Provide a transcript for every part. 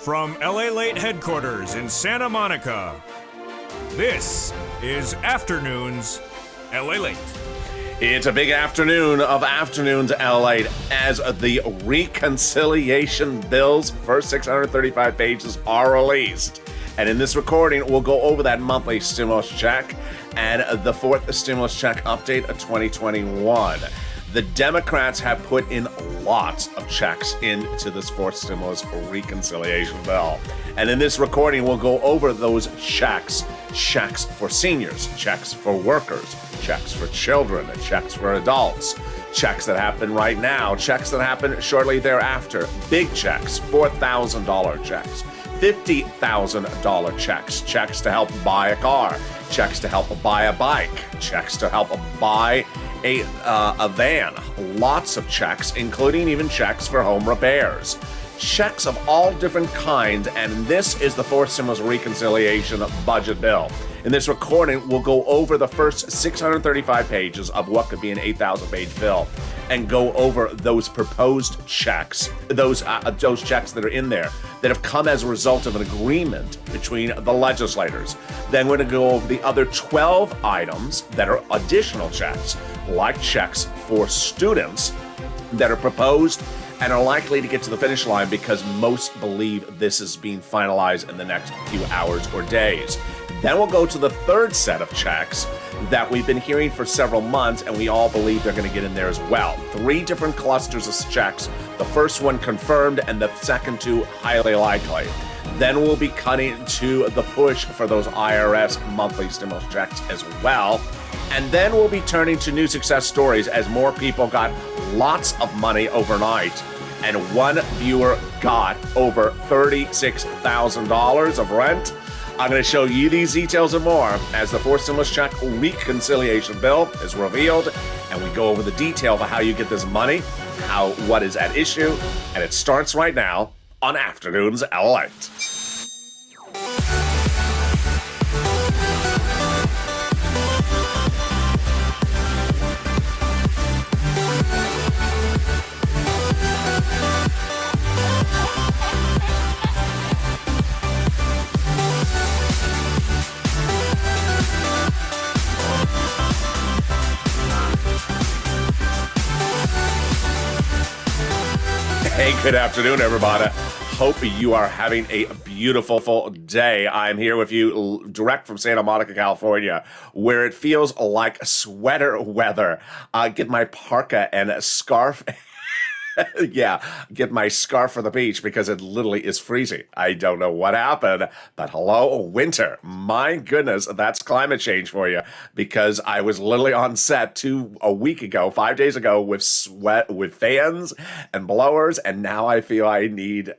From LA Late headquarters in Santa Monica, this is Afternoons LA Late. It's a big afternoon of Afternoons LA as the reconciliation bill's first 635 pages are released. And in this recording, we'll go over that monthly stimulus check and the fourth stimulus check update of 2021. The Democrats have put in lots of checks into this fourth stimulus reconciliation bill. And in this recording, we'll go over those checks. Checks for seniors, checks for workers, checks for children, checks for adults, checks that happen right now, checks that happen shortly thereafter, big checks, $4,000 checks, $50,000 checks, checks to help buy a car, checks to help buy a bike, checks to help buy a van, lots of checks, including even checks for home repairs. Checks of all different kinds, and this is the fourth stimulus reconciliation budget bill. In this recording, we'll go over the first 635 pages of what could be an 8,000-page bill and go over those proposed checks, those checks that are in there that have come as a result of an agreement between the legislators. Then we're going to go over the other 12 items that are additional checks, like checks for students that are proposed and are likely to get to the finish line because most believe this is being finalized in the next few hours or days. Then we'll go to the third set of checks that we've been hearing for several months, and we all believe they're going to get in there as well. 3 different clusters of checks. The first one confirmed, and the second 2 highly likely. Then we'll be cutting to the push for those IRS monthly stimulus checks as well. And then we'll be turning to new success stories as more people got lots of money overnight. And one viewer got over $36,000 of rent. I'm going to show you these details and more as the fourth stimulus check reconciliation bill is revealed, and we go over the detail of how you get this money, what is at issue, and it starts right now on Afternoons LA. Hey, good afternoon, everybody. Hope you are having a beautiful day. I'm here with you direct from Santa Monica, California, where it feels like sweater weather. Get my parka and a scarf. Yeah, get my scarf for the beach because it literally is freezing. I don't know what happened, but hello, winter. My goodness, that's climate change for you, because I was literally on set a week ago, 5 days ago, with fans and blowers, and now I feel I need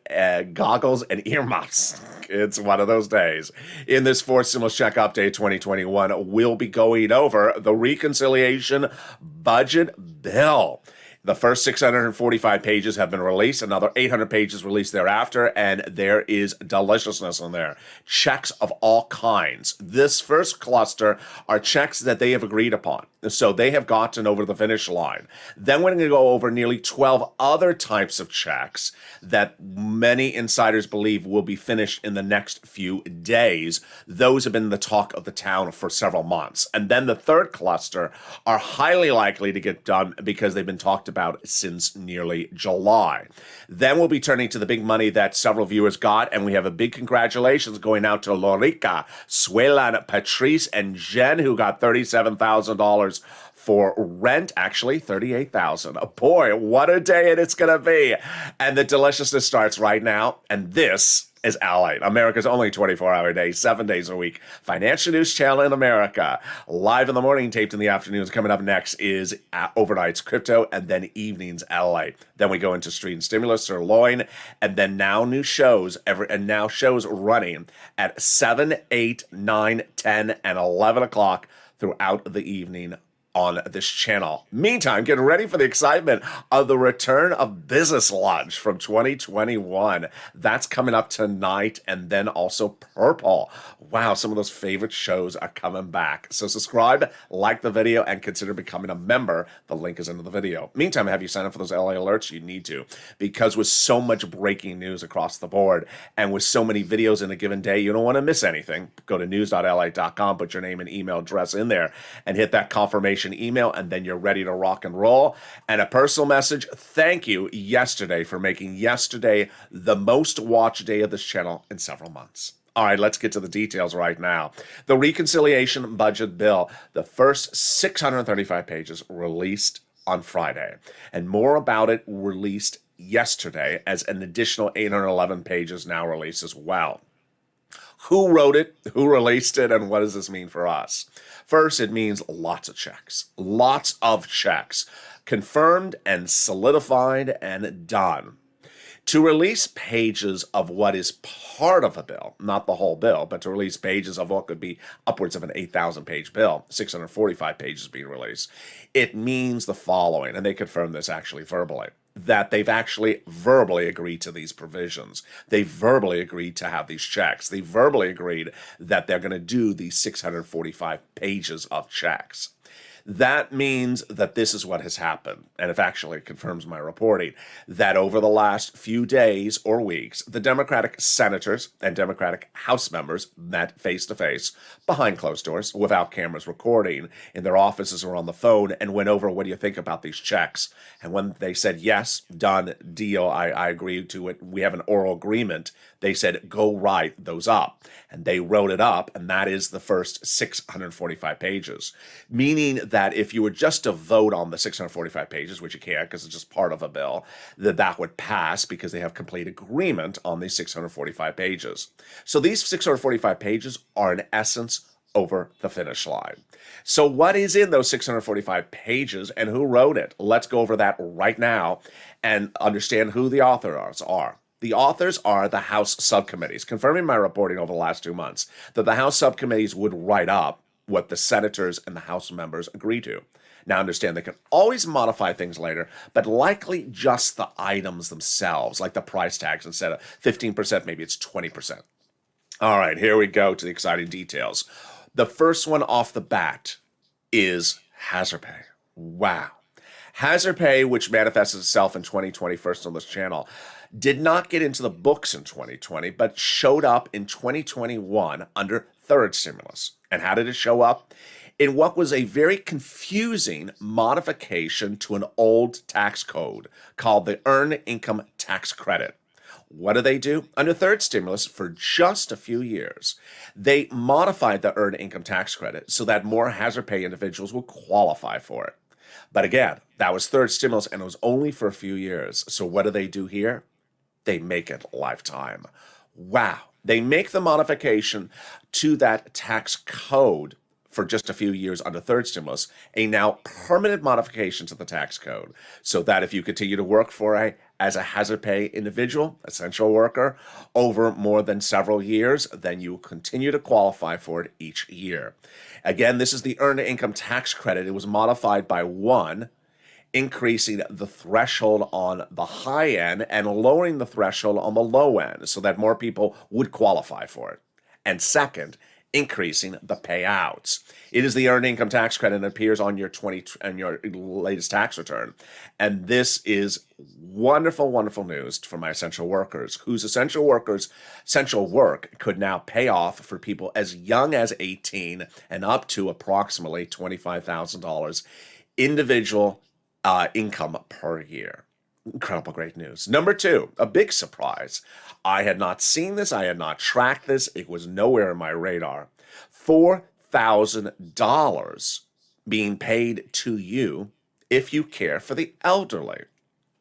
goggles and earmuffs. It's one of those days. In this fourth stimulus check update 2021, we'll be going over the reconciliation budget bill. The first 645 pages have been released, another 800 pages released thereafter, and there is deliciousness in there. Checks of all kinds. This first cluster are checks that they have agreed upon. So they have gotten over the finish line. Then we're going to go over nearly 12 other types of checks that many insiders believe will be finished in the next few days. Those have been the talk of the town for several months. And then the third cluster are highly likely to get done because they've been talked about since nearly July. Then we'll be turning to the big money that several viewers got, and we have a big congratulations going out to Lorica, Suelan, Patrice, and Jen, who got $37,000 for rent, actually $38,000. Boy, what a day it's going to be. And the deliciousness starts right now, and this is LA, America's only 24-hour day, 7 days a week financial news channel in America. Live in the morning, taped in the afternoons. Coming up next is Overnight's Crypto, and then Evenings LA. Then we go into Street and Stimulus, Sirloin, and then now new shows, now shows running at 7, 8, 9, 10, and 11 o'clock throughout the evening on this channel. Meantime, get ready for the excitement of the return of Business Lunch from 2021. That's coming up tonight, and then also Purple. Wow, some of those favorite shows are coming back. So subscribe, like the video, and consider becoming a member. The link is in the video. Meantime, have you signed up for those LA alerts? You need to, because with so much breaking news across the board, and with so many videos in a given day, you don't want to miss anything. Go to news.la.com, put your name and email address in there, and hit that confirmation email, and then you're ready to rock and roll. And a personal message, thank you yesterday for making yesterday the most watched day of this channel in several months. All right, let's get to the details right now. The reconciliation budget bill, the first 635 pages released on Friday, and more about it released yesterday as an additional 811 pages now released as well. Who wrote it, who released it, and what does this mean for us? First, it means lots of checks. Lots of checks. Confirmed and solidified and done. To release pages of what is part of a bill, not the whole bill, but to release pages of what could be upwards of an 8,000-page bill, 645 pages being released, it means the following, and they confirm this actually verbally, that they've actually verbally agreed to these provisions. They verbally agreed to have these checks. They verbally agreed that they're going to do these 645 pages of checks. That means that this is what has happened, and it actually confirms my reporting, that over the last few days or weeks, the Democratic senators and Democratic House members met face-to-face behind closed doors without cameras recording in their offices or on the phone and went over, what do you think about these checks? And when they said, yes, done, deal, I agree to it, we have an oral agreement, they said, go write those up. And they wrote it up, and that is the first 645 pages, meaning that if you were just to vote on the 645 pages, which you can't because it's just part of a bill, that would pass because they have complete agreement on these 645 pages. So these 645 pages are in essence over the finish line. So what is in those 645 pages and who wrote it? Let's go over that right now and understand who the authors are. The authors are the House subcommittees, confirming my reporting over the last 2 months that the House subcommittees would write up what the senators and the House members agree to. Now understand, they can always modify things later, but likely just the items themselves, like the price tags. Instead of 15%, maybe it's 20%. All right, here we go to the exciting details. The first one off the bat is hazard pay. Wow. Hazard pay, which manifests itself in 2020 first on this channel, did not get into the books in 2020, but showed up in 2021 under third stimulus. And how did it show up? In what was a very confusing modification to an old tax code called the Earned Income Tax Credit. What do? Under third stimulus, for just a few years, they modified the Earned Income Tax Credit so that more hazard pay individuals would qualify for it. But again, that was third stimulus, and it was only for a few years. So what do here? They make it lifetime. Wow. They make the modification to that tax code for just a few years under third stimulus, a now permanent modification to the tax code, so that if you continue to work as a hazard pay individual, essential worker, over more than several years, then you will continue to qualify for it each year. Again, this is the Earned Income Tax Credit. It was modified by one, increasing the threshold on the high end and lowering the threshold on the low end so that more people would qualify for it. And second, increasing the payouts. It is the Earned Income Tax Credit and appears on your latest tax return. And this is wonderful, wonderful news for my essential workers, whose essential work could now pay off for people as young as 18 and up to approximately $25,000 individual income per year. Incredible, great news. Number two, a big surprise. I had not seen this. I had not tracked this. It was nowhere in my radar. $4,000 being paid to you if you care for the elderly.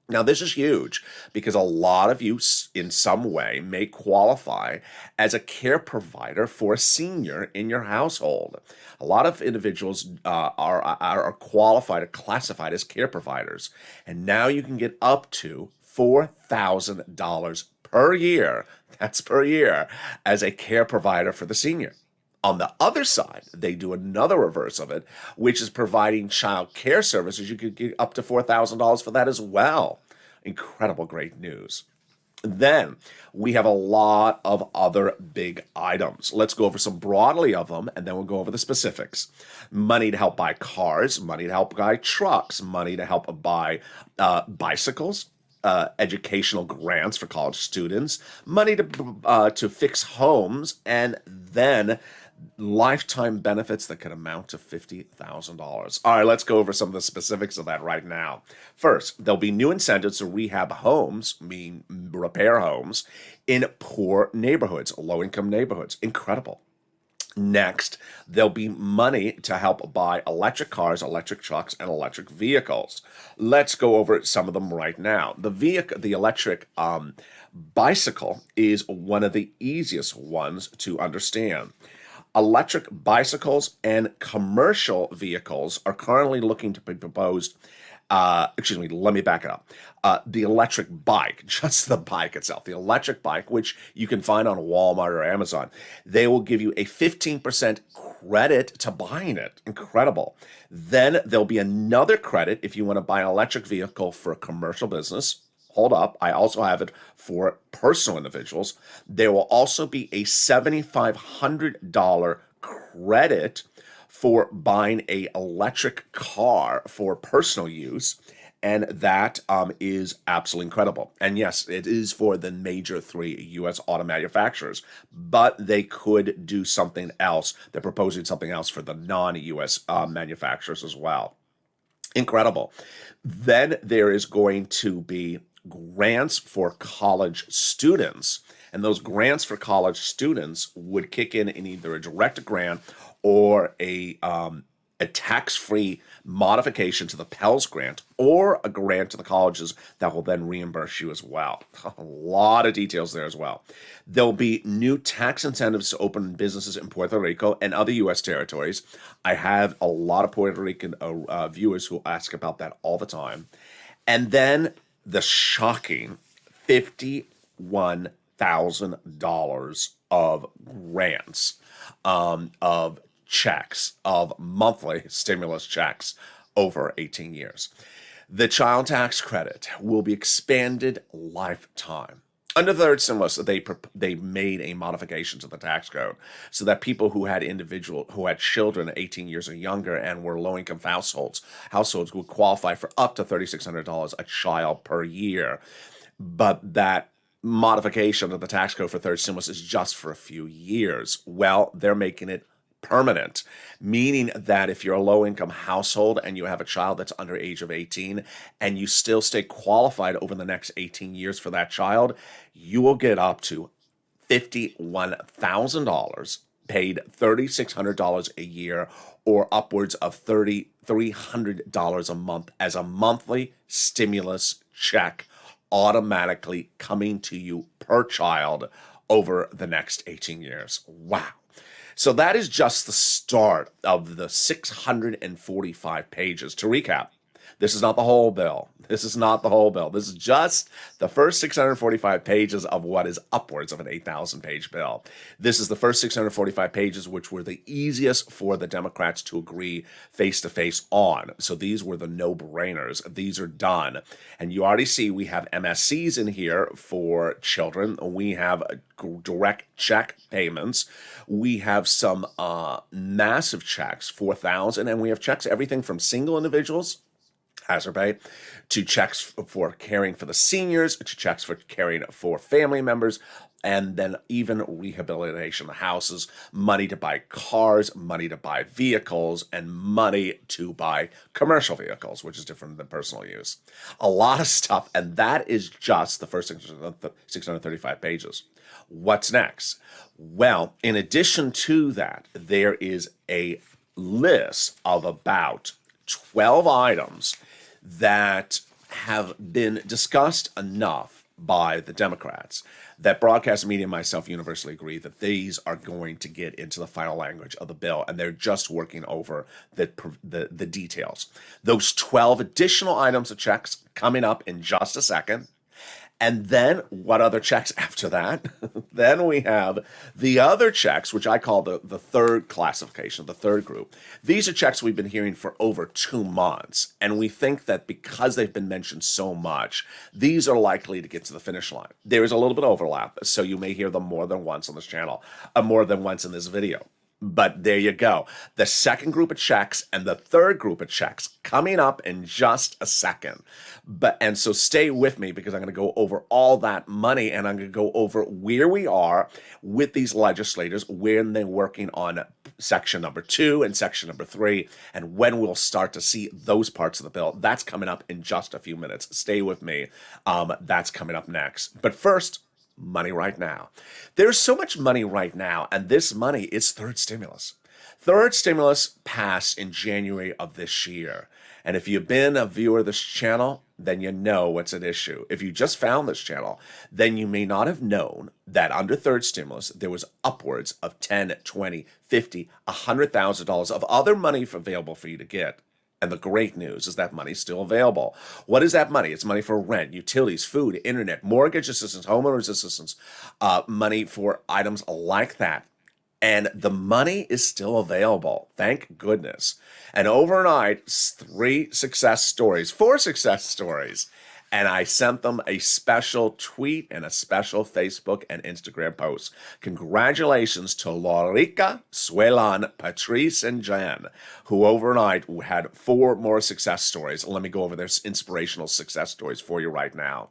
Now, this is huge because a lot of you in some way may qualify as a care provider for a senior in your household. A lot of individuals are qualified or classified as care providers. And now you can get up to $4,000 per year, that's per year, as a care provider for the senior. On the other side, they do another reverse of it, which is providing child care services. You could get up to $4,000 for that as well. Incredible, great news. Then we have a lot of other big items. Let's go over some broadly of them, and then we'll go over the specifics. Money to help buy cars, money to help buy trucks, money to help buy bicycles, educational grants for college students, money to fix homes, and then lifetime benefits that can amount to $50,000. All right, let's go over some of the specifics of that right now. First, there'll be new incentives to rehab homes, mean repair homes, in poor neighborhoods, low-income neighborhoods. Incredible. Next, there'll be money to help buy electric cars, electric trucks, and electric vehicles. Let's go over some of them right now. The electric bicycle is one of the easiest ones to understand. Electric bicycles and commercial vehicles are currently looking to be proposed. Let me back it up. The electric bike, just the bike itself, the electric bike, which you can find on Walmart or Amazon, they will give you a 15% credit to buying it. Incredible. Then there'll be another credit if you want to buy an electric vehicle for a commercial business. Hold up, I also have it for personal individuals. There will also be a $7,500 credit for buying a electric car for personal use, and that is absolutely incredible. And yes, it is for the major 3 U.S. auto manufacturers, but they could do something else. They're proposing something else for the non-U.S. Manufacturers as well. Incredible. Then there is going to be grants for college students. And those grants for college students would kick in either a direct grant or a tax-free modification to the Pell Grant, or a grant to the colleges that will then reimburse you as well. A lot of details there as well. There'll be new tax incentives to open businesses in Puerto Rico and other U.S. territories. I have a lot of Puerto Rican viewers who ask about that all the time. And then the shocking $51,000 of grants, of checks, of monthly stimulus checks over 18 years. The child tax credit will be expanded lifetime. Under the third stimulus, they made a modification to the tax code so that people who had children 18 years or younger and were low-income households would qualify for up to $3,600 a child per year. But that modification of the tax code for third stimulus is just for a few years. Well, they're making it permanent, meaning that if you're a low-income household and you have a child that's under age of 18 and you still stay qualified over the next 18 years for that child, you will get up to $51,000, paid $3,600 a year, or upwards of $3,300 a month as a monthly stimulus check automatically coming to you per child over the next 18 years. Wow. So that is just the start of the 645 pages. To recap, this is not the whole bill. This is not the whole bill. This is just the first 645 pages of what is upwards of an 8,000-page bill. This is the first 645 pages, which were the easiest for the Democrats to agree face-to-face on. So these were the no-brainers. These are done. And you already see we have MSCs in here for children. We have direct check payments. We have some massive checks, 4,000, and we have checks, everything from single individuals, hazard pay, to checks for caring for the seniors, to checks for caring for family members, and then even rehabilitation houses, money to buy cars, money to buy vehicles, and money to buy commercial vehicles, which is different than personal use. A lot of stuff, and that is just the first 635 pages. What's next? Well, in addition to that, there is a list of about 12 items that have been discussed enough by the Democrats that broadcast media and myself universally agree that these are going to get into the final language of the bill, and they're just working over the details. Those 12 additional items of checks coming up in just a second. And then what other checks after that? Then we have the other checks, which I call the third classification, the third group. These are checks we've been hearing for over 2 months. And we think that because they've been mentioned so much, these are likely to get to the finish line. There is a little bit of overlap, so you may hear them more than once on this channel, more than once in this video. But there you go. The second group of checks and the third group of checks coming up in just a second. And so stay with me because I'm going to go over all that money and I'm going to go over where we are with these legislators when they're working on section number 2 and section number 3 and when we'll start to see those parts of the bill. That's coming up in just a few minutes. Stay with me. That's coming up next. But first, money right now. There's so much money right now, and this money is third stimulus. Third stimulus passed in January of this year. And if you've been a viewer of this channel, then you know what's at issue. If you just found this channel, then you may not have known that under third stimulus, there was upwards of $10, $20, $50, $100,000 of other money available for you to get. And the great news is that money's still available. What is that money? It's money for rent, utilities, food, internet, mortgage assistance, homeowners assistance, money for items like that. And the money is still available. Thank goodness. And overnight, 4 success stories. And I sent them a special tweet and a special Facebook and Instagram post. Congratulations to Lorica, Suelan, Patrice, and Jen, who overnight had 4 more success stories. Let me go over their inspirational success stories for you right now.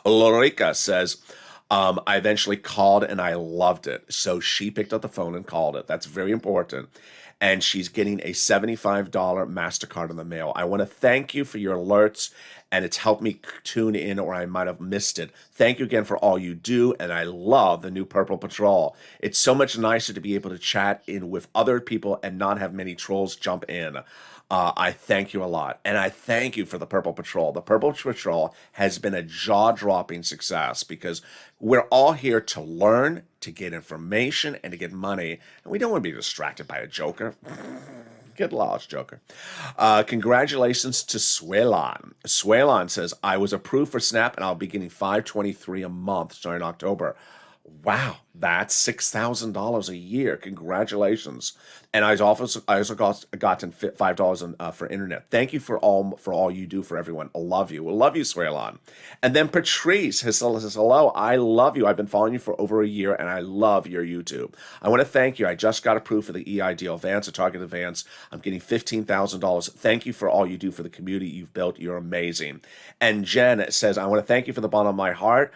Lorica says, I eventually called and I loved it. So she picked up the phone and called it. That's very important. And she's getting a $75 MasterCard in the mail. I want to thank you for your alerts, and it's helped me tune in or I might have missed it. Thank you again for all you do, and I love the new Purple Patrol. It's so much nicer to be able to chat in with other people and not have many trolls jump in. I thank you a lot, and I thank you for the Purple Patrol. The Purple Patrol has been a jaw-dropping success because we're all here to learn, to get information, and to get money, and we don't want to be distracted by a joker. Get lost, Joker. Congratulations to Suelan. Suelan says, I was approved for SNAP, and I'll be getting $523 a month starting October. Wow, that's $6,000 a year. Congratulations. And I also gotten $5 for internet. Thank you for all you do for everyone. I love you. We love you, Suelan. And then Patrice says, hello, I love you. I've been following you for over a year, and I love your YouTube. I want to thank you. I just got approved for the EIDL Advance, a Target Advance. I'm getting $15,000. Thank you for all you do for the community you've built. You're amazing. And Jen says, I want to thank you from the bottom of my heart.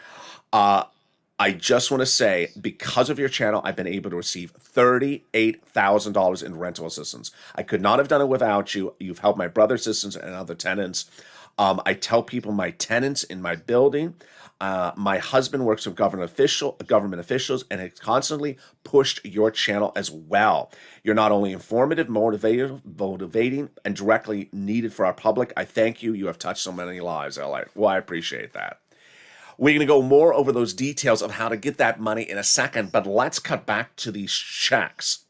I just want to say, because of your channel, I've been able to receive $38,000 in rental assistance. I could not have done it without you. You've helped my brother, sisters, and other tenants. I tell people my tenants in my building. My husband works with government officials and has constantly pushed your channel as well. You're not only informative, motivating, and directly needed for our public. I thank you. You have touched so many lives, LA. Well, I appreciate that. We're going to go more over those details of how to get that money in a second, but let's cut back to these checks.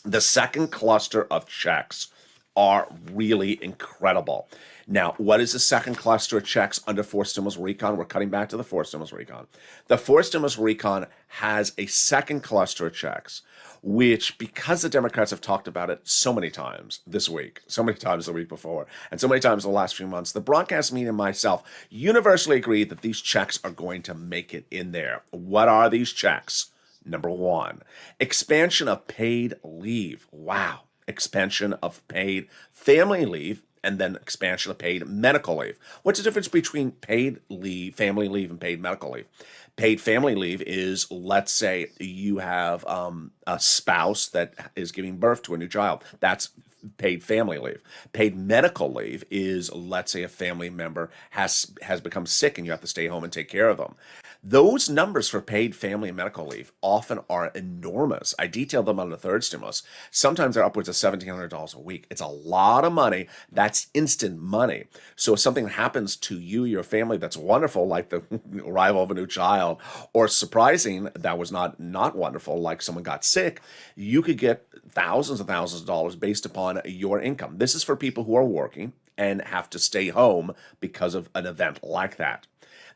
The second cluster of checks are really incredible. Now, what is the second cluster of checks under 4 Stimulus Recon? We're cutting back to the 4 Stimulus Recon. The 4 Stimulus Recon has a second cluster of checks, which, because the Democrats have talked about it so many times this week, so many times the week before, and so many times the last few months, the broadcast media and myself universally agree that these checks are going to make it in there. What are these checks? Number 1, expansion of paid leave. Wow. Expansion of paid family leave, and then expansion of paid medical leave. What's the difference between paid leave, family leave, and paid medical leave? Paid family leave is, let's say you have a spouse that is giving birth to a new child. That's paid family leave. Paid medical leave is, let's say a family member has become sick and you have to stay home and take care of them. Those numbers for paid family and medical leave often are enormous. I detailed them on the third stimulus. Sometimes they're upwards of $1,700 a week. It's a lot of money. That's instant money. So if something happens to you, your family, that's wonderful, like the arrival of a new child, or surprising, that was not wonderful, like someone got sick, you could get thousands and thousands of dollars based upon your income. This is for people who are working and have to stay home because of an event like that.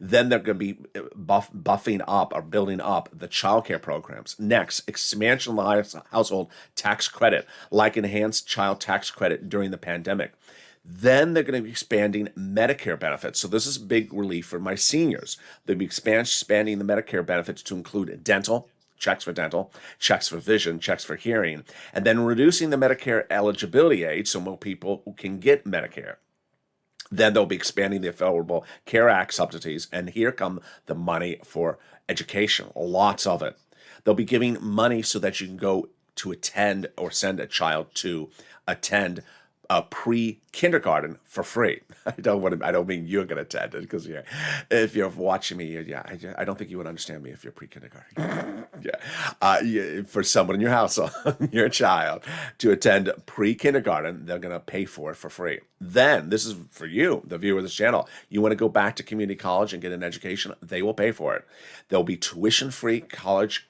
Then they're going to be buffing up or building up the childcare programs. Next, expansion of the household tax credit, like enhanced child tax credit during the pandemic. Then they're going to be expanding Medicare benefits. So this is big relief for my seniors. They'll be expanding the Medicare benefits to include dental, checks for dental, checks for vision, checks for hearing, and then reducing the Medicare eligibility age so more people can get Medicare. Then they'll be expanding the Affordable Care Act subsidies, and here come the money for education, lots of it. They'll be giving money so that you can go to attend or send a child to attend a pre-kindergarten for free. I don't mean you're going to attend it, because if you're watching me, I don't think you would understand me if you're pre-kindergarten. For someone in your household, your child, to attend pre-kindergarten, they're going to pay for it for free. Then, this is for you, the viewer of this channel. You want to go back to community college and get an education, they will pay for it. There'll be tuition-free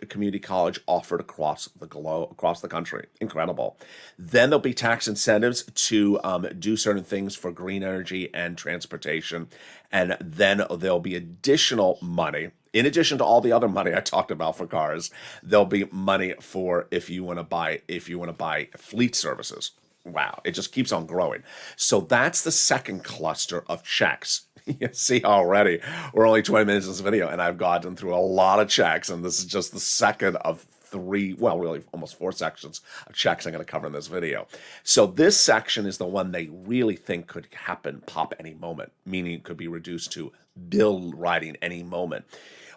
community college offered across the globe, across the country. Incredible. Then there'll be tax incentives to do certain things for green energy and transportation. And then there'll be additional money. In addition to all the other money I talked about for cars, there'll be money for if you want to buy fleet services. Wow, it just keeps on growing. So that's the second cluster of checks. You see already, we're only 20 minutes in this video, and I've gotten through a lot of checks, and this is just the second of three, well, really almost four sections of checks I'm going to cover in this video. So this section is the one they really think could happen, pop any moment, meaning it could be reduced to bill writing any moment.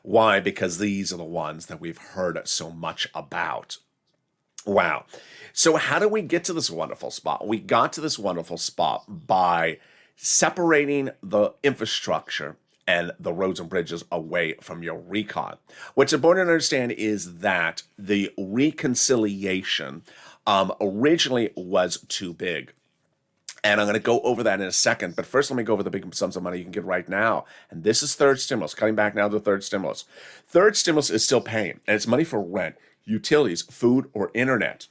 Why? Because these are the ones that we've heard so much about. Wow. So how do we get to this wonderful spot? We got to this wonderful spot by separating the infrastructure and the roads and bridges away from your recon. What's important to understand is that the reconciliation originally was too big. And I'm going to go over that in a second. But first, let me go over the big sums of money you can get right now. And this is third stimulus, cutting back now to the third stimulus. Third stimulus is still paying, and it's money for rent, utilities, food, or internet.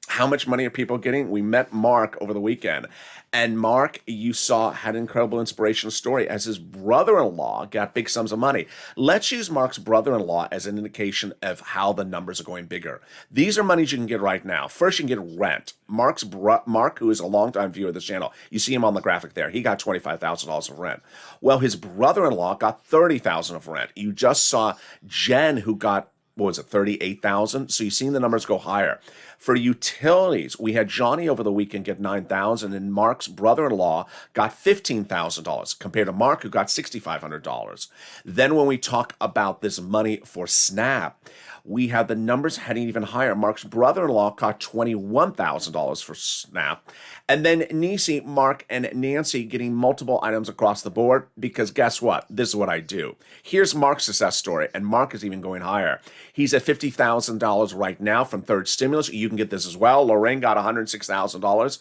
How much money are people getting? We met Mark over the weekend. And Mark, you saw, had an incredible inspirational story as his brother-in-law got big sums of money. Let's use Mark's brother-in-law as an indication of how the numbers are going bigger. These are monies you can get right now. First, you can get rent. Mark, who is a longtime viewer of this channel, you see him on the graphic there. He got $25,000 of rent. Well, his brother-in-law got $30,000 of rent. You just saw Jen, who got, what was it, 38,000? So you've seen the numbers go higher. For utilities, we had Johnny over the weekend get $9,000, and Mark's brother-in-law got $15,000 compared to Mark, who got $6,500. Then when we talk about this money for SNAP, we had the numbers heading even higher. Mark's brother-in-law got $21,000 for SNAP. And then Nisi, Mark, and Nancy getting multiple items across the board, because guess what? This is what I do. Here's Mark's success story, and Mark is even going higher. He's at $50,000 right now from third stimulus. You can get this as well. Lorraine got $106,000.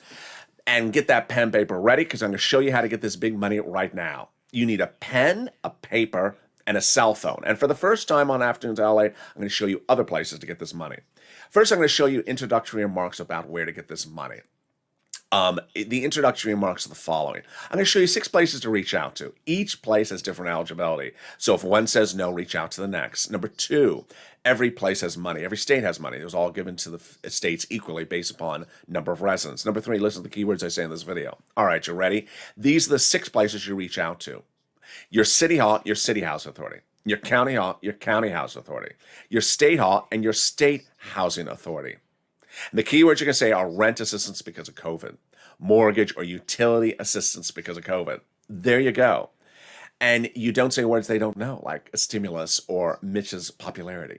And get that pen and paper ready, because I'm going to show you how to get this big money right now. You need a pen, a paper, and a cell phone. And for the first time on Afternoons LA, I'm going to show you other places to get this money. First, I'm going to show you introductory remarks about where to get this money. The introductory remarks are the following. I'm going to show you 6 places to reach out to. Each place has different eligibility. So if one says no, reach out to the next. Number 2, every place has money. Every state has money. It was all given to the states equally based upon number of residents. Number 3, listen to the keywords I say in this video. All right, you ready? These are the 6 places you reach out to. Your city hall, your city housing authority. Your county hall, your county housing authority. Your state hall, and your state housing authority. And the keywords you're going to say are rent assistance because of COVID, mortgage or utility assistance because of COVID. There you go. And you don't say words they don't know, like a stimulus or Mitch's popularity.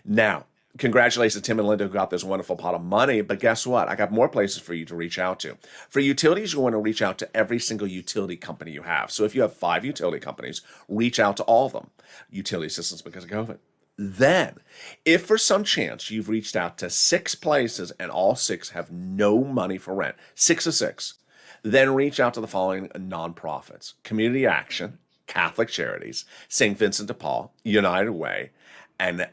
Now, congratulations to Tim and Linda who got this wonderful pot of money, but guess what? I got more places for you to reach out to. For utilities, you want to reach out to every single utility company you have. So if you have 5 utility companies, reach out to all of them. Utility assistance because of COVID. Then, if for some chance you've reached out to 6 places and all 6 have no money for rent, 6 of 6, then reach out to the following nonprofits: Community Action, Catholic Charities, St. Vincent de Paul, United Way, and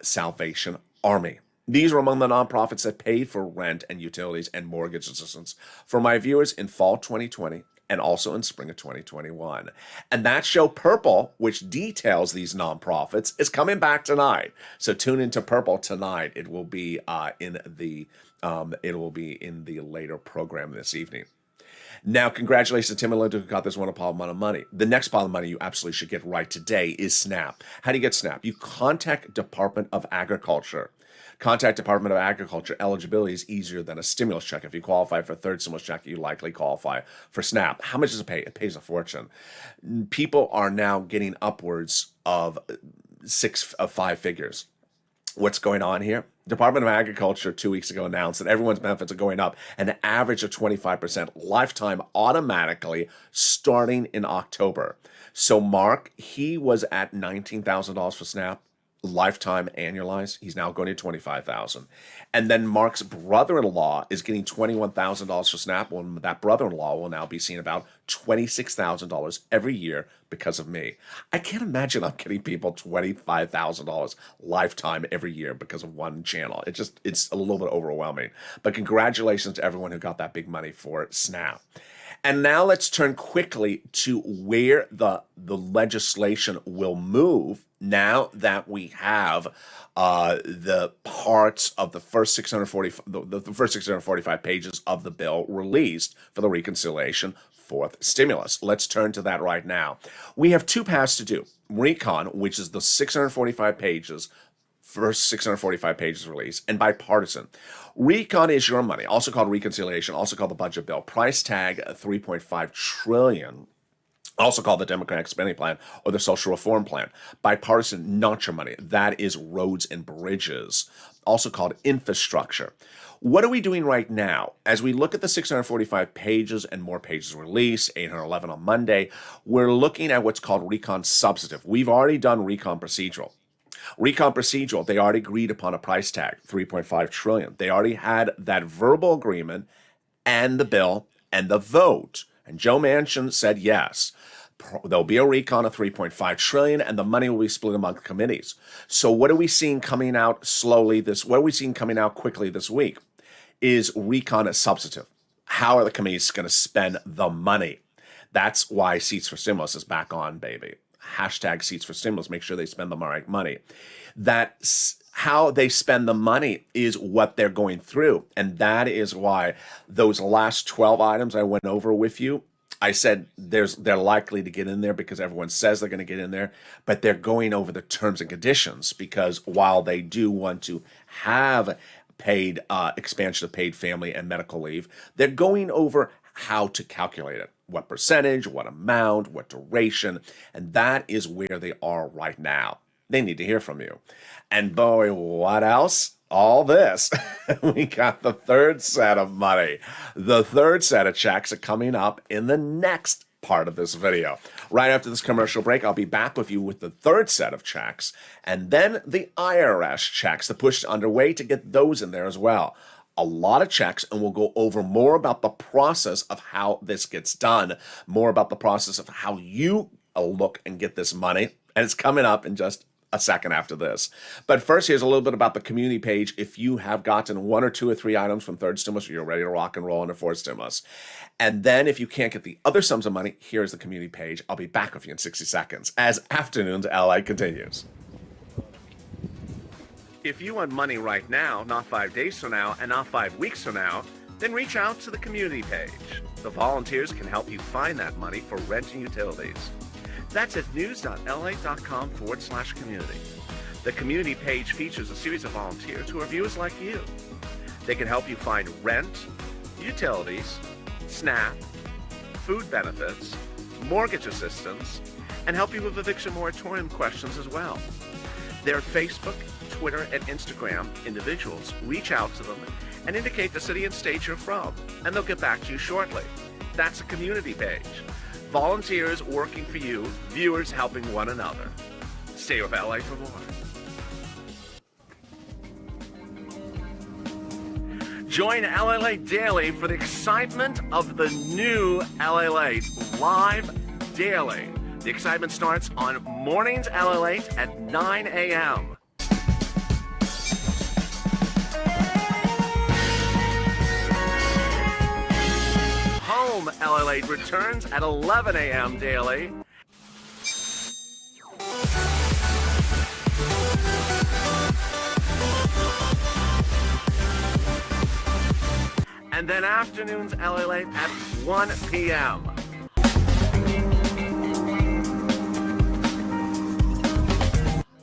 Salvation Army. These are among the nonprofits that paid for rent and utilities and mortgage assistance for my viewers in fall 2020 and also in spring of 2021. And that show Purple, which details these nonprofits, is coming back tonight. So tune into Purple tonight. It will be in the later program this evening. Now, congratulations to Tim and Linda who got this wonderful amount of money. The next pile of money you absolutely should get right today is SNAP. How do you get SNAP? You contact Department of Agriculture. Contact Department of Agriculture. Eligibility is easier than a stimulus check. If you qualify for a third stimulus check, you likely qualify for SNAP. How much does it pay? It pays a fortune. People are now getting upwards of 5 figures. What's going on here? Department of Agriculture 2 weeks ago announced that everyone's benefits are going up an average of 25% lifetime automatically starting in October. So Mark, he was at $19,000 for SNAP. Lifetime annualized, he's now going to $25,000. And then Mark's brother-in-law is getting $21,000 for SNAP. Well, that brother-in-law will now be seeing about $26,000 every year because of me. I can't imagine I'm getting people $25,000 lifetime every year because of one channel. It's a little bit overwhelming. But congratulations to everyone who got that big money for SNAP. And now let's turn quickly to where the legislation will move now that we have the parts of the first 645 pages of the bill released for the reconciliation fourth stimulus. Let's turn to that right now. We have 2 paths to do. Recon, which is the 645 pages, first 645 pages release, and bipartisan. Recon is your money, also called reconciliation, also called the budget bill. Price tag $3.5 trillion. Also called the Democratic Spending Plan or the Social Reform Plan. Bipartisan, not your money. That is roads and bridges, also called infrastructure. What are we doing right now? As we look at the 645 pages and more pages released, 811 on Monday, we're looking at what's called recon substantive. We've already done recon procedural. Recon procedural, they already agreed upon a price tag, $3.5 trillion. They already had that verbal agreement and the bill and the vote. And Joe Manchin said yes. There'll be a recon of $3.5 trillion, and the money will be split among committees. So what are we seeing coming out slowly what are we seeing coming out quickly this week is recon as substantive. How are the committees going to spend the money? That's why Seats for Stimulus is back on, baby. Hashtag Seats for Stimulus. Make sure they spend the right money. That's how they spend the money is what they're going through. And that is why those last 12 items I went over with you, I said they're likely to get in there because everyone says they're going to get in there, but they're going over the terms and conditions because while they do want to have paid expansion of paid family and medical leave, they're going over how to calculate it, what percentage, what amount, what duration, and that is where they are right now. They need to hear from you. And boy, what else? All this. We got the third set of money. The third set of checks are coming up in the next part of this video. Right after this commercial break, I'll be back with you with the third set of checks and then the IRS checks. The push is underway to get those in there as well. A lot of checks, and we'll go over more about the process of how this gets done, more about the process of how you look and get this money. And it's coming up in just a second after this. But first, here's a little bit about the community page. If you have gotten 1 or 2 or 3 items from third stimulus, you're ready to rock and roll into fourth stimulus. And then if you can't get the other sums of money, here's the community page. I'll be back with you in 60 seconds as Afternoons LA continues. If you want money right now, not 5 days from now, and not 5 weeks from now, then reach out to the community page. The volunteers can help you find that money for rent and utilities. That's at news.la.com/community. The community page features a series of volunteers who are viewers like you. They can help you find rent, utilities, SNAP, food benefits, mortgage assistance, and help you with eviction moratorium questions as well. Their Facebook, Twitter, and Instagram individuals reach out to them and indicate the city and state you're from, and they'll get back to you shortly. That's a community page. Volunteers working for you, viewers helping one another. Stay with LA for more. Join LA Late Daily for the excitement of the new LA Late live daily. The excitement starts on mornings LA Late at 9 a.m. home. LA returns at 11 a.m. daily. And then afternoons LA Late at 1 p.m.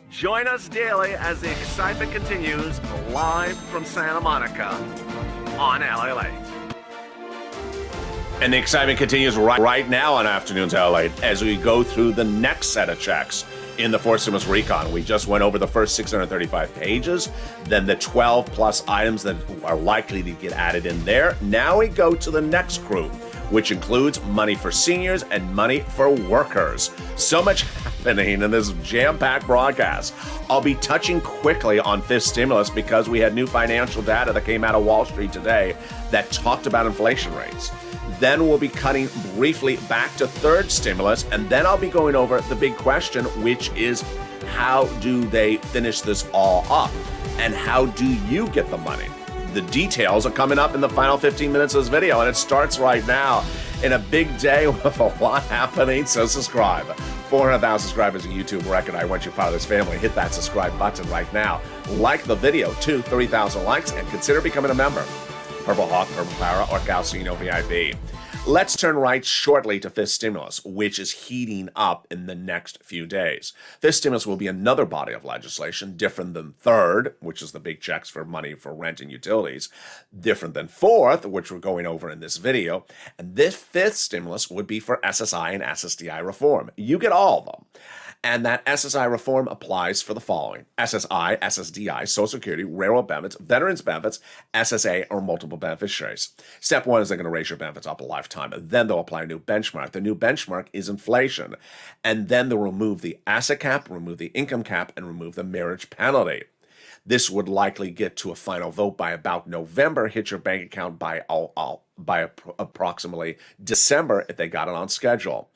Join us daily as the excitement continues live from Santa Monica on LA Late. And the excitement continues right now on Afternoons LA Late as we go through the next set of checks in the Fort Stimulus Recon. We just went over the first 635 pages, then the 12 plus items that are likely to get added in there. Now we go to the next group, which includes money for seniors and money for workers. So much happening in this jam-packed broadcast. I'll be touching quickly on fifth stimulus because we had new financial data that came out of Wall Street today that talked about inflation rates. Then we'll be cutting briefly back to third stimulus, and then I'll be going over the big question, which is how do they finish this all up? And how do you get the money? The details are coming up in the final 15 minutes of this video, and it starts right now in a big day with a lot happening, so subscribe. 400,000 subscribers, a YouTube record. I want you part of this family. Hit that subscribe button right now. Like the video to 30,000 likes, and consider becoming a member. Purple Hawk, Purple Power, or Calcino VIP. Let's turn right shortly to fifth stimulus, which is heating up in the next few days. Fifth stimulus will be another body of legislation, different than third, which is the big checks for money for rent and utilities, different than fourth, which we're going over in this video. And this fifth stimulus would be for SSI and SSDI reform. You get all of them. And that SSI reform applies for the following: SSI, SSDI, Social Security, railroad benefits, veterans benefits, SSA, or multiple beneficiaries. Step one is they're going to raise your benefits up a lifetime. Then they'll apply a new benchmark. The new benchmark is inflation. And then they'll remove the asset cap, remove the income cap, and remove the marriage penalty. This would likely get to a final vote by about November, hit your bank account by approximately December if they got it on schedule.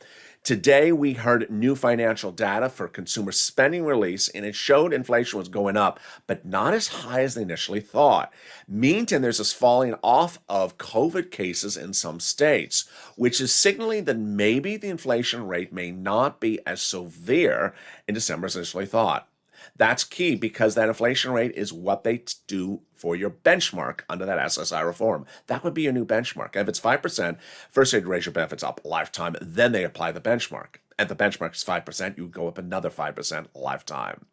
Today, we heard new financial data for consumer spending release, and it showed inflation was going up, but not as high as they initially thought. Meantime, there's this falling off of COVID cases in some states, which is signaling that maybe the inflation rate may not be as severe in December as initially thought. That's key because that inflation rate is what they do for your benchmark under that SSI reform. That would be your new benchmark. If it's 5%, first they'd raise your benefits up a lifetime, then they apply the benchmark. And the benchmark is 5%, you go up another 5% lifetime.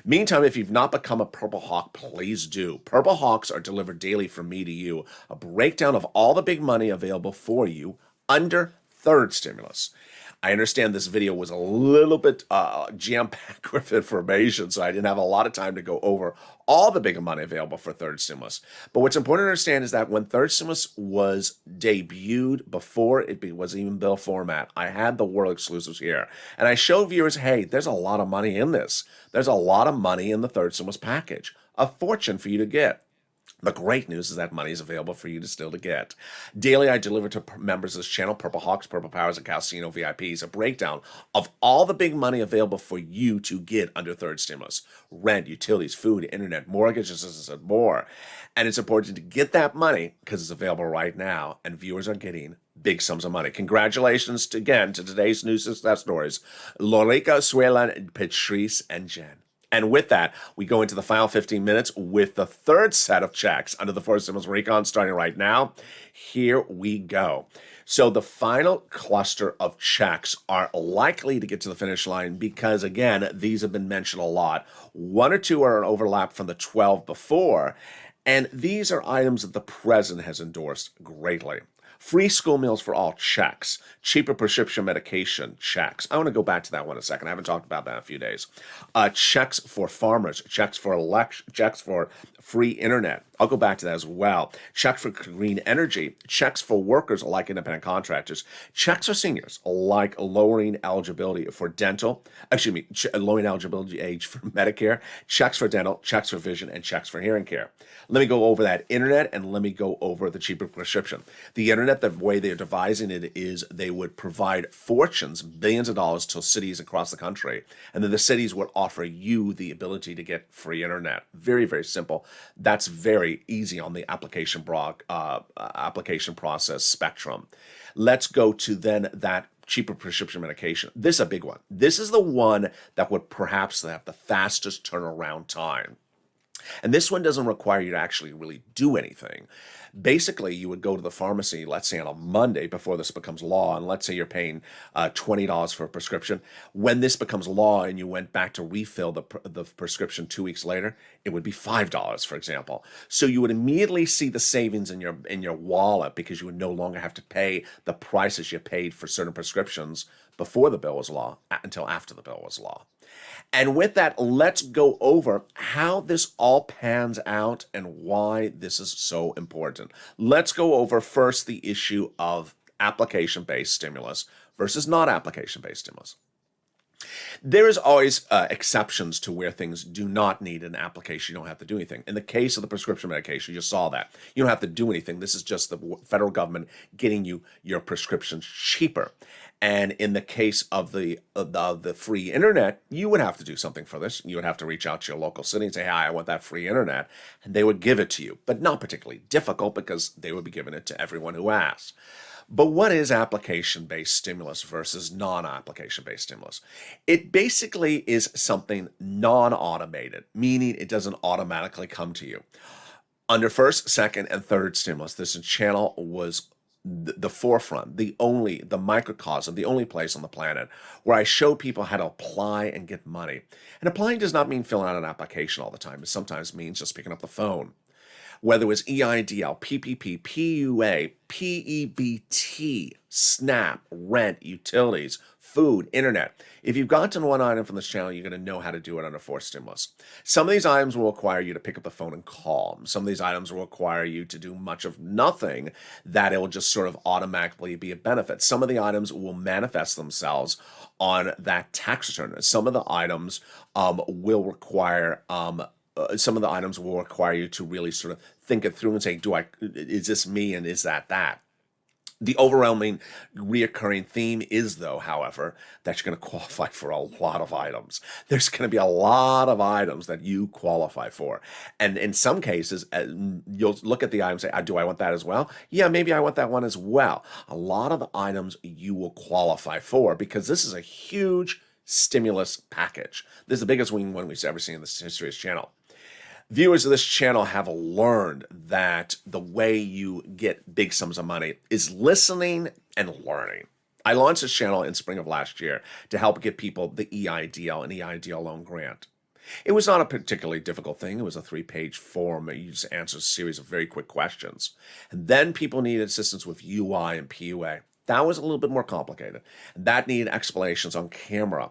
Meantime, if you've not become a Purple Hawk, please do. Purple Hawks are delivered daily from me to you, a breakdown of all the big money available for you under third stimulus. I understand this video was a little bit jam-packed with information, so I didn't have a lot of time to go over all the big money available for third stimulus. But what's important to understand is that when third stimulus was debuted, before it was even bill format, I had the world exclusives here. And I showed viewers, hey, there's a lot of money in this. There's a lot of money in the third stimulus package. A fortune for you to get. The great news is that money is available for you to still to get. Daily, I deliver to members of this channel, Purple Hawks, Purple Powers, and Calcino VIPs, a breakdown of all the big money available for you to get under third stimulus. Rent, utilities, food, internet, mortgages, and more. And it's important to get that money because it's available right now, and viewers are getting big sums of money. Congratulations again to today's new success stories, Lorica, Suelan, Patrice, and Jen. And with that, we go into the final 15 minutes with the third set of checks under the Fort Stimulus Recon starting right now. Here we go. So the final cluster of checks are likely to get to the finish line because, again, these have been mentioned a lot. One or two are an overlap from the 12 before, and these are items that the president has endorsed greatly. Free school meals for all, checks. Cheaper prescription medication, checks. I want to go back to that one in a second. I haven't talked about that in a few days. Checks for farmers, checks for checks for free internet. I'll go back to that as well. Checks for green energy, checks for workers like independent contractors, checks for seniors like lowering eligibility for dental, lowering eligibility age for Medicare, checks for dental, checks for vision, and checks for hearing care. Let me go over that internet and let me go over the cheaper prescription. The internet, the way they're devising it is they would provide fortunes, billions of dollars to cities across the country, and then the cities would offer you the ability to get free internet. Very, very simple. That's very easy on the application process spectrum. Let's go to then that cheaper prescription medication. This is a big one. This is the one that would perhaps have the fastest turnaround time. And this one doesn't require you to actually really do anything. Basically, you would go to the pharmacy, let's say on a Monday before this becomes law, and let's say you're paying $20 for a prescription. When this becomes law and you went back to refill the prescription 2 weeks later, it would be $5, for example. So you would immediately see the savings in your wallet because you would no longer have to pay the prices you paid for certain prescriptions before the bill was law until after the bill was law. And with that, let's go over how this all pans out and why this is so important. Let's go over first the issue of application-based stimulus versus not application-based stimulus. There is always exceptions to where things do not need an application. You don't have to do anything. In the case of the prescription medication, you saw that. You don't have to do anything. This is just the federal government getting you your prescriptions cheaper. And in the case of the free internet, you would have to do something for this. You would have to reach out to your local city and say, hi, I want that free internet. And they would give it to you, but not particularly difficult because they would be giving it to everyone who asks. But what is application-based stimulus versus non-application-based stimulus? It basically is something non-automated, meaning it doesn't automatically come to you. Under first, second, and third stimulus, this channel was the forefront, the microcosm, the only place on the planet where I show people how to apply and get money. And applying does not mean filling out an application all the time. It sometimes means just picking up the phone. Whether it was EIDL, PPP, PUA, PEBT, SNAP, rent, utilities, food, internet. If you've gotten one item from this channel, you're going to know how to do it under fourth stimulus. Some of these items will require you to pick up the phone and call. Some of these items will require you to do much of nothing, that it will just sort of automatically be a benefit. Some of the items will manifest themselves on that tax return. Some of the items will require you to really sort of think it through and say, is this me and is that? The overwhelming reoccurring theme is, though, however, that you're going to qualify for a lot of items. There's going to be a lot of items that you qualify for. And in some cases, you'll look at the item and say, do I want that as well? Yeah, maybe I want that one as well. A lot of the items you will qualify for because this is a huge stimulus package. This is the biggest one we've ever seen in the history of this channel. Viewers of this channel have learned that the way you get big sums of money is listening and learning. I launched this channel in spring of last year to help get people the EIDL and EIDL loan grant. It was not a particularly difficult thing. It was a 3-page form that you just answer a series of very quick questions. And then people needed assistance with UI and PUA. That was a little bit more complicated. That needed explanations on camera.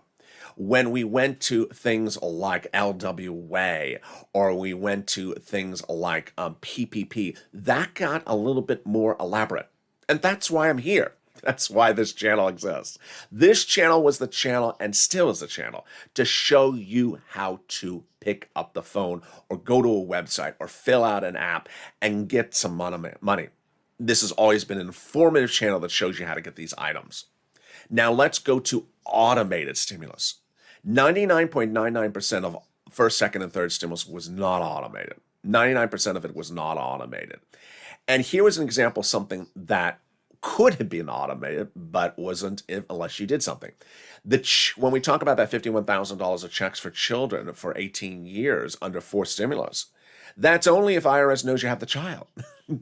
When we went to things like LWA or we went to things like PPP, that got a little bit more elaborate. And that's why I'm here. That's why this channel exists. This channel was the channel and still is the channel to show you how to pick up the phone or go to a website or fill out an app and get some money. This has always been an informative channel that shows you how to get these items. Now let's go to automated stimulus. 99.99% of first, second, and third stimulus was not automated. 99% of it was not automated. And here was an example of something that could have been automated, but wasn't unless you did something. When we talk about that $51,000 of checks for children for 18 years under fourth stimulus, that's only if IRS knows you have the child.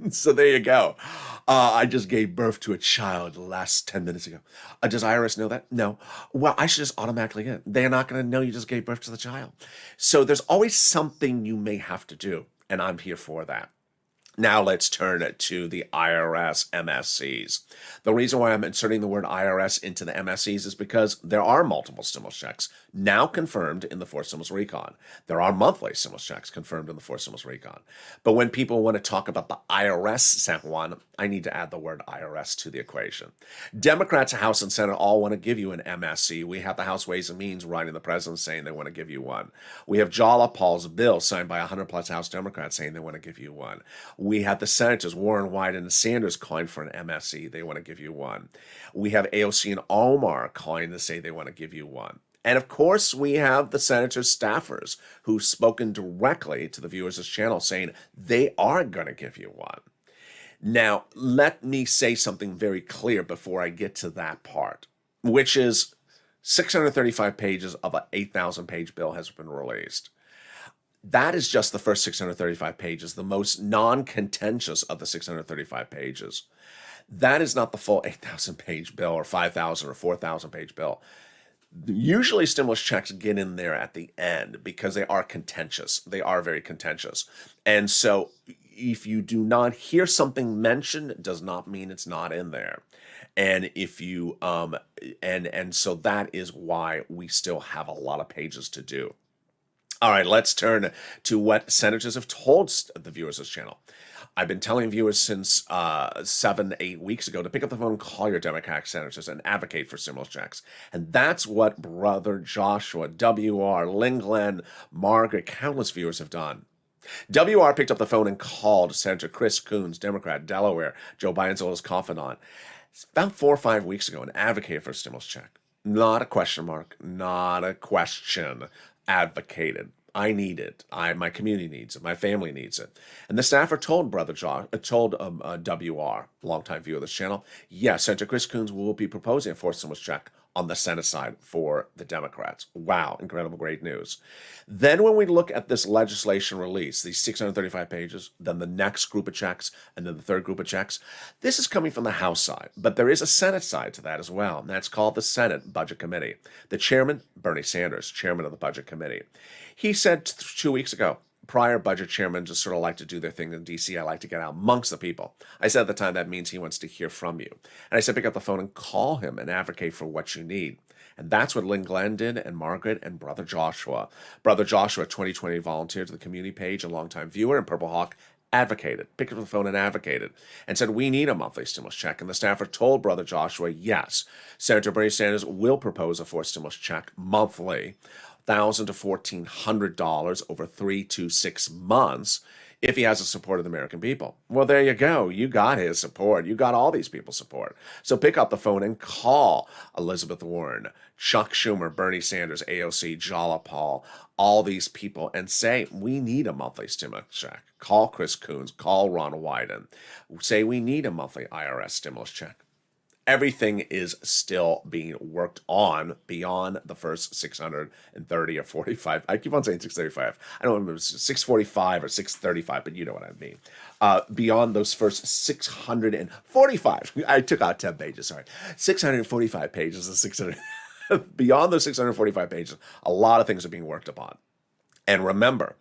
So there you go. I just gave birth to a child last 10 minutes ago. Does IRS know that? No. Well, I should just automatically get it. They're not going to know you just gave birth to the child. So there's always something you may have to do, and I'm here for that. Now let's turn to the IRS MSCs. The reason why I'm inserting the word IRS into the MSCs is because there are multiple stimulus checks now confirmed in the fourth stimulus recon. There are monthly stimulus checks confirmed in the fourth stimulus recon. But when people want to talk about the IRS sent one, I need to add the word IRS to the equation. Democrats, House and Senate all want to give you an MSC. We have the House Ways and Means writing the president saying they want to give you one. We have Jayapal's bill signed by 100 plus House Democrats saying they want to give you one. We have the senators, Warren, Wyden, and Sanders calling for an MSC. They want to give you one. We have AOC and Omar calling to say they want to give you one. And of course, we have the senator's staffers who've spoken directly to the viewers of this channel saying they are going to give you one. Now, let me say something very clear before I get to that part, which is 635 pages of an 8,000 page bill has been released. That is just the first 635 pages, the most non-contentious of the 635 pages. That is not the full 8,000 page bill or 5,000 or 4,000 page bill. Usually stimulus checks get in there at the end because they are contentious. They are very contentious. And so if you do not hear something mentioned, it does not mean it's not in there. And if you and so that is why we still have a lot of pages to do. All right, let's turn to what senators have told the viewers of this channel. I've been telling viewers since 7-8 weeks ago to pick up the phone and call your Democratic senators and advocate for stimulus checks. And that's what Brother Joshua, WR, Lynn Glenn, Margaret, countless viewers have done. WR picked up the phone and called Senator Chris Coons, Democrat, Delaware, Joe Biden's oldest confidant, about 4 or 5 weeks ago and advocated for a stimulus check. Not a question mark, not a question. Advocated. I need it. My community needs it. My family needs it. And the staffer told WR, longtime viewer of this channel, yes, Senator Chris Coons will be proposing a forced stimulus check on the Senate side for the Democrats. Wow, incredible, great news. Then when we look at this legislation release, these 635 pages, then the next group of checks, and then the third group of checks, this is coming from the House side, but there is a Senate side to that as well, and that's called the Senate Budget Committee. The chairman, Bernie Sanders, chairman of the Budget Committee, he said 2 weeks ago, prior budget chairmen just sort of like to do their thing in D.C. I like to get out amongst the people. I said at the time that means he wants to hear from you. And I said pick up the phone and call him and advocate for what you need. And that's what Lynn Glenn did, and Margaret, and Brother Joshua. Brother Joshua, 2020 volunteer to the community page, a longtime viewer, and Purple Hawk advocated, picked up the phone and advocated, and said we need a monthly stimulus check. And the staffer told Brother Joshua, yes, Senator Bernie Sanders will propose a forced stimulus check monthly, $1,000 to $1,400 over 3 to 6 months if he has the support of the American people. Well, there you go. You got his support. You got all these people's support. So pick up the phone and call Elizabeth Warren, Chuck Schumer, Bernie Sanders, AOC, Jala Paul, all these people, and say, we need a monthly stimulus check. Call Chris Coons, call Ron Wyden. Say we need a monthly IRS stimulus check. Everything is still being worked on beyond the first 630 or 45. I keep on saying 635. I don't remember, 645 or 635, but you know what I mean. Beyond those first 645. I took out 10 pages, sorry. 645 pages of 600. Beyond those 645 pages, a lot of things are being worked upon. And remember,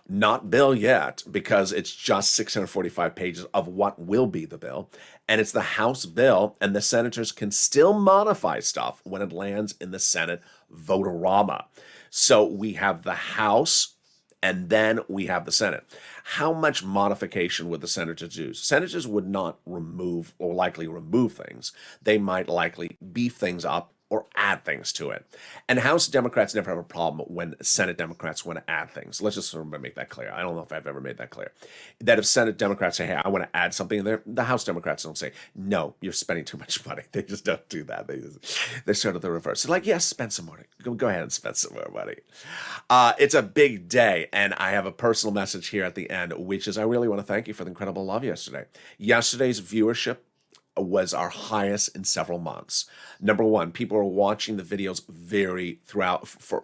not bill yet, because it's just 645 pages of what will be the bill. And it's the House bill, and the senators can still modify stuff when it lands in the Senate vote-a-rama. So we have the House, and then we have the Senate. How much modification would the senators do? Senators would not remove or likely remove things. They might likely beef things up or add things to it. And House Democrats never have a problem when Senate Democrats want to add things. Let's just make that clear. I don't know if I've ever made that clear. That if Senate Democrats say, hey, I want to add something in there, the House Democrats don't say, no, you're spending too much money. They just don't do that. They're sort of the reverse. They're like, yes, spend some money. Go ahead and spend some more money. It's a big day, and I have a personal message here at the end, which is I really want to thank you for the incredible love yesterday. Yesterday's viewership was our highest in several months. Number one, people are watching the videos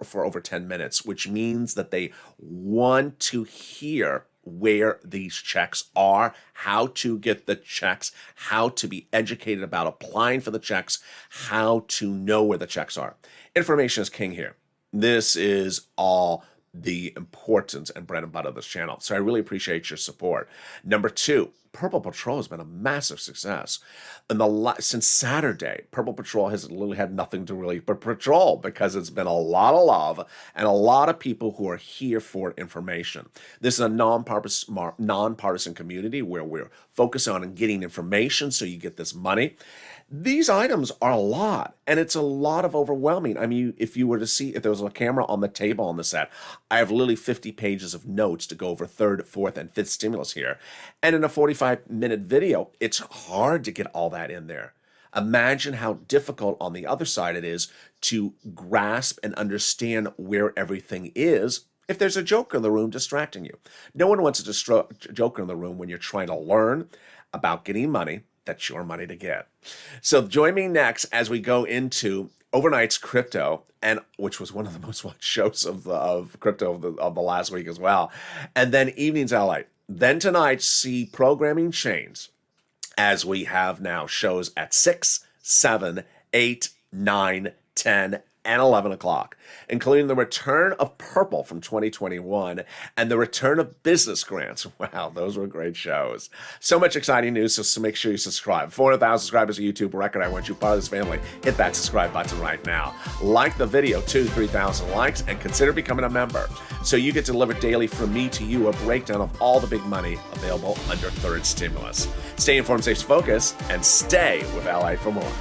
for over 10 minutes, which means that they want to hear where these checks are, how to get the checks, how to be educated about applying for the checks, how to know where the checks are. Information is king here. This is all the importance and bread and butter of this channel. So I really appreciate your support. Number two, Purple Patrol has been a massive success. Since Saturday, Purple Patrol has literally had nothing to really but patrol, because it's been a lot of love and a lot of people who are here for information. This is a nonpartisan community where we're focused on getting information so you get this money. These items are a lot, and it's a lot of overwhelming. I mean, if you were to see, if there was a camera on the table on the set, I have literally 50 pages of notes to go over third, fourth, and fifth stimulus here. And in a 45-minute video, it's hard to get all that in there. Imagine how difficult on the other side it is to grasp and understand where everything is if there's a joker in the room distracting you. No one wants a joker in the room when you're trying to learn about getting money that's your money to get. So join me next as we go into Overnight's Crypto, and which was one of the most watched shows of crypto of the last week as well. And then Evenings LA. Then tonight, see Programming Chains, as we have now shows at 6, 7, 8, 9, 10, and 11 o'clock, including the return of Purple from 2021 and the return of Business Grants. Wow, those were great shows. So much exciting news, so make sure you subscribe. 400,000 subscribers to YouTube record. I want you part of this family. Hit that subscribe button right now. Like the video, 3,000 likes, and consider becoming a member so you get delivered daily from me to you a breakdown of all the big money available under Third Stimulus. Stay informed, stay focused, and stay with LA for more.